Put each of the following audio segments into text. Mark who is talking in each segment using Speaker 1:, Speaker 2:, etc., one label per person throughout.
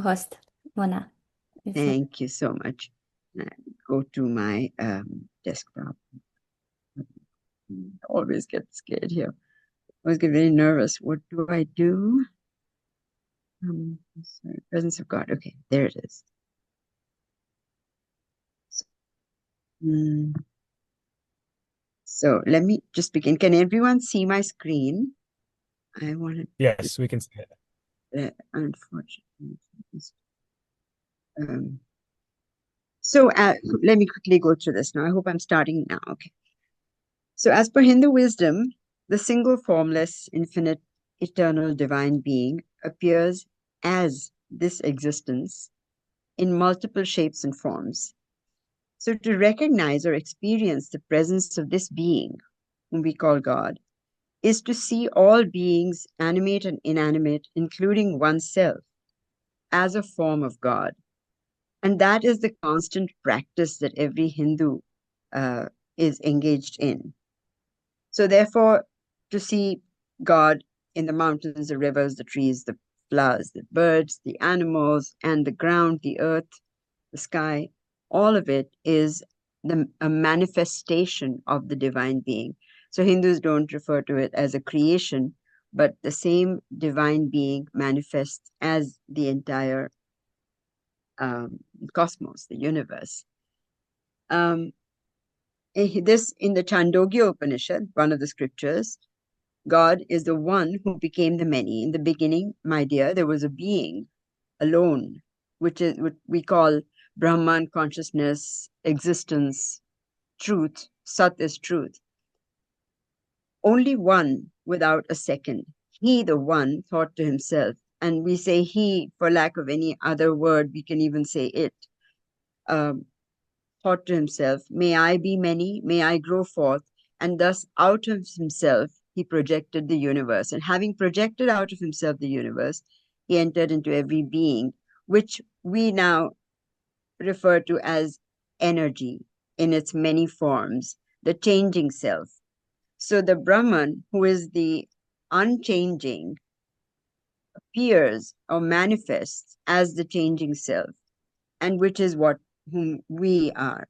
Speaker 1: host, Mona.
Speaker 2: Thank you so much. Go to my desktop. Always get scared here. Always get very nervous. What do I do? Sorry, presence of God. Okay, there it is. So, so let me just begin. Can everyone see my screen? I wanted.
Speaker 3: Yes, we can see it.
Speaker 2: Unfortunately. Um, so let me quickly go through this now. I hope I'm starting now. Okay. So as per Hindu wisdom, the single formless, infinite, eternal divine being appears as this existence in multiple shapes and forms. So to recognize or experience the presence of this being, whom we call God, is to see all beings, animate and inanimate, including oneself, as a form of God. And that is the constant practice that every Hindu is engaged in. So therefore, to see God in the mountains, the rivers, the trees, the flowers, the birds, the animals, and the ground, the earth, the sky, all of it is a manifestation of the divine being. So Hindus don't refer to it as a creation, but the same divine being manifests as the entire cosmos, the universe. This in the Chandogya Upanishad, one of the scriptures, God is the one who became the many. In the beginning, my dear, there was a being alone, which is what we call Brahman, consciousness, existence, truth. Sat is truth. Only one without a second. He, the one, thought to himself. And we say he, for lack of any other word, we can even say it. Thought to himself, may I be many, may I grow forth. And thus out of himself, he projected the universe. And having projected out of himself the universe, he entered into every being, which we now refer to as energy in its many forms, the changing self. So the Brahman, who is the unchanging, appears or manifests as the changing self, and which is who we are.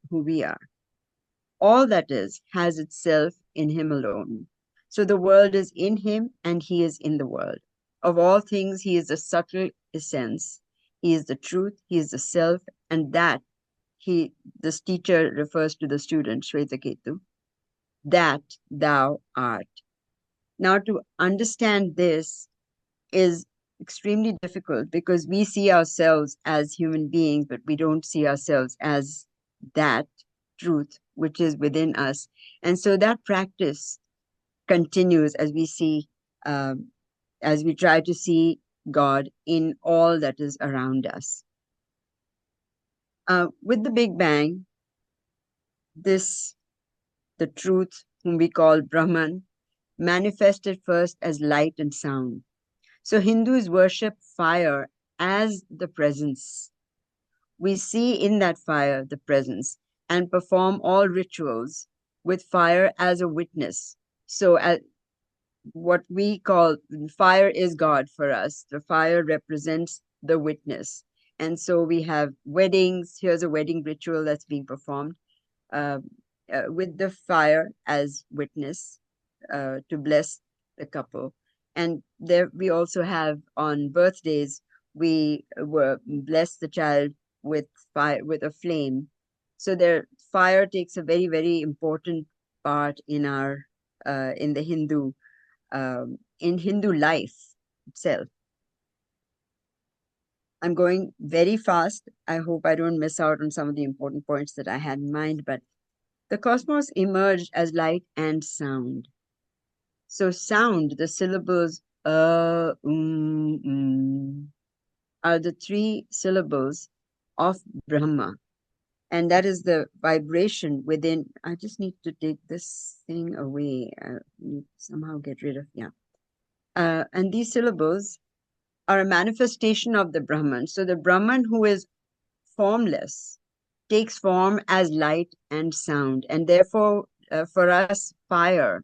Speaker 2: All that is has itself in him alone. So the world is in him and he is in the world. Of all things, he is the subtle essence. He is the truth, he is the self, and that this teacher refers to the student, Shvetaketu, that thou art. Now, to understand this is extremely difficult because we see ourselves as human beings, but we don't see ourselves as that truth which is within us. And so that practice continues as we see, as we try to see God in all that is around us. With the Big Bang, the truth, whom we call Brahman, manifested first as light and sound. So Hindus worship fire as the presence. We see in that fire the presence and perform all rituals with fire as a witness. So what we call fire is God for us. The fire represents the witness. And so we have weddings. Here's a wedding ritual that's being performed with the fire as witness to bless the couple. And there we also have on birthdays, we bless the child with fire, with a flame. So there, fire takes a very, very important part in our in the in Hindu life itself. I'm going very fast. I hope I don't miss out on some of the important points that I had in mind, but the cosmos emerged as light and sound. So sound, the syllables are the three syllables of Brahma. And that is the vibration within. I just need to take this thing away. Somehow get rid of, yeah. And these syllables are a manifestation of the Brahman. So the Brahman who is formless takes form as light and sound. And therefore, for us, fire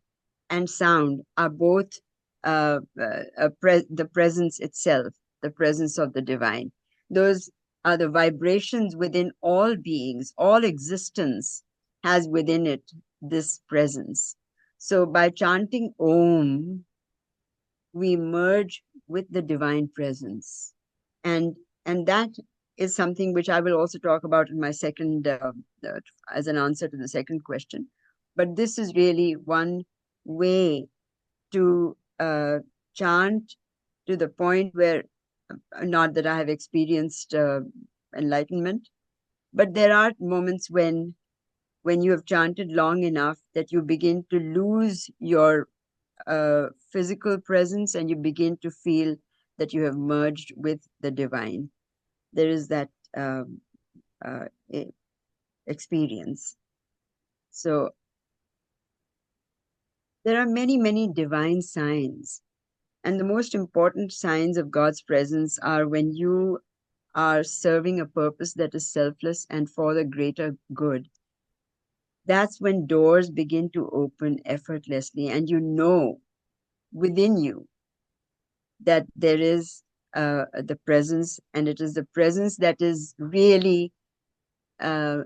Speaker 2: and sound are both the presence itself, the presence of the divine. Those are the vibrations within all beings. All existence has within it this presence. So by chanting Om, we merge with the divine presence. And that is something which I will also talk about in my second, as an answer to the second question. But this is really one way to chant to the point where, not that I have experienced enlightenment, but there are moments when you have chanted long enough that you begin to lose your physical presence and you begin to feel that you have merged with the divine. There is that uh, experience. So there are many, many divine signs. And the most important signs of God's presence are when you are serving a purpose that is selfless and for the greater good. That's when doors begin to open effortlessly, and you know within you that there is the presence, and it is the presence that is really uh,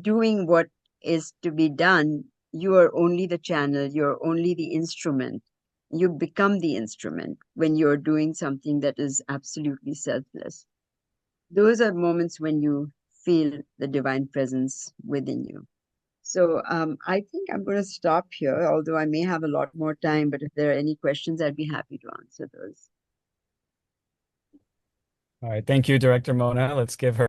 Speaker 2: doing what is to be done. You are only the channel, you're only the instrument. You become the instrument when you're doing something that is absolutely selfless. Those are moments when you feel the divine presence within you. So I think I'm going to stop here, although I may have a lot more time, but if there are any questions, I'd be happy to answer those.
Speaker 3: All right. Thank you, Director Mona. Let's give her